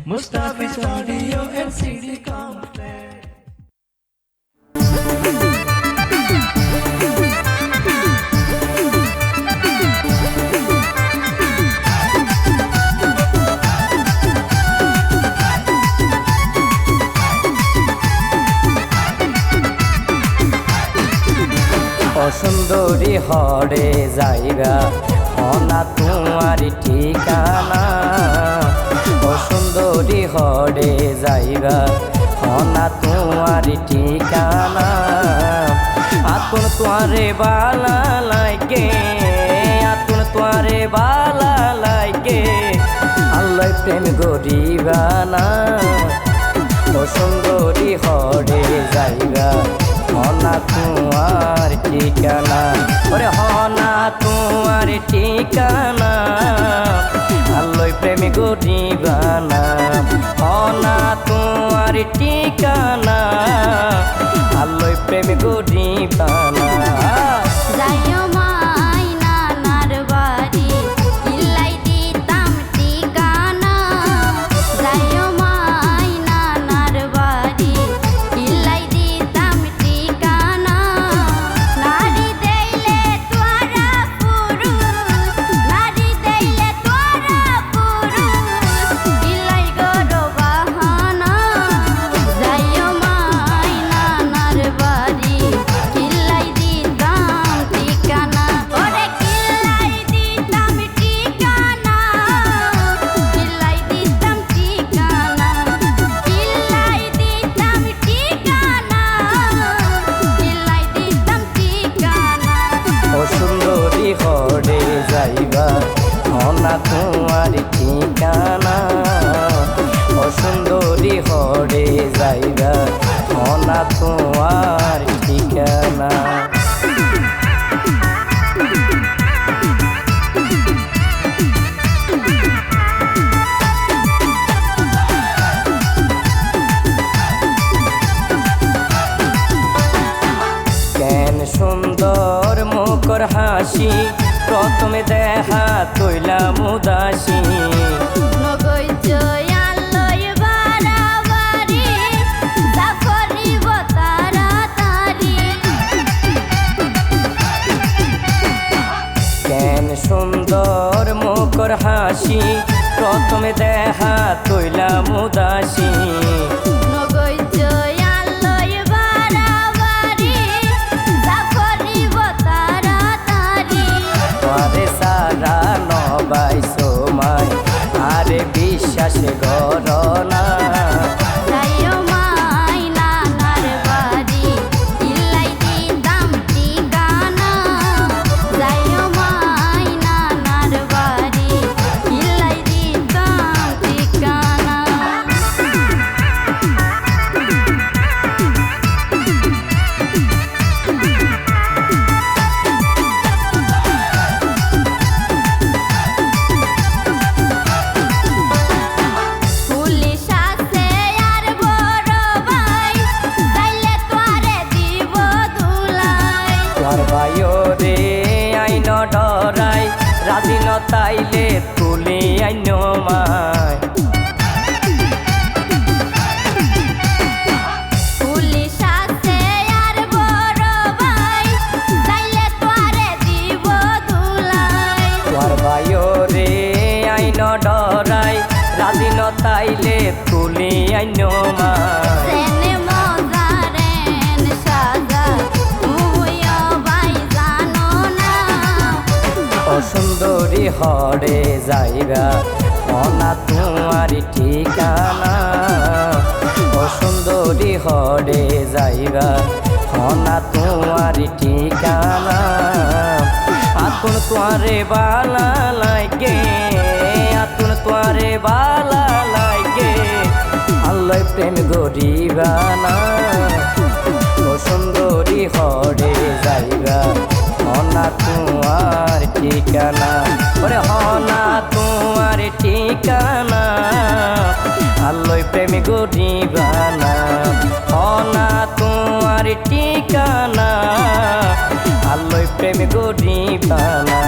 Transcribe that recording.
Mustafi's Audio and CD Complex. সুন্দরী হরে জায়গা হনা তোমার ঠিকানা ও সুন্দরী হরে জায়গা হনা তোমার ঠিকানা আতুন তোয়ারে বালা লাগে আতুন তোয়ারে বালা লাগে আল্লাহ প্রেম গরিবানা ও সুন্দরী হরে জায়গা হনা তোমার ঠিকানা ওরে হনা তোমার ঠিকানা আল্লাহ প্রেম গরিবানা হনা তোমার ঠিকানা আল্লাহ প্রেম গরিবানা হরে যাইবা হনা তোমার ঠিকানা ও সুন্দরী হরে যাইবা হনা তোমার ঠিকানা কেন সুন্দর মুখর হাসি প্রথমে দেখা তৈলাম উদাসী কেন সুন্দর মুখর হাসি প্রথমে দেখা তৈলাম উদাসী নবাই সময় আরে বিশ্বাস গরনা রে আইন ডরাই রাজি ন তাইলে তুলি আইন মায় তোর ভাইও রে আইন ডরাই রাজি ন তাইলে তুলি আইন মায় সুন্দরী হরে যাইবা হনা তোমার ঠিকানা ও সুন্দরী হরে যাইবা হনা তোমার ঠিকানা আতুন তোয়ারে বালা লাগে আতুন তোয়ারে বালা লাগে আল্লাহ প্রেম গরিবানা ও সুন্দরী হরে যাইবা হনা তোমার ঠিকানা ওরে হনা তোমার ঠিকানা আল্লাহ প্রেম গরিবানা হনা তোমার ঠিকানা আল্লাহ প্রেম গরিবানা।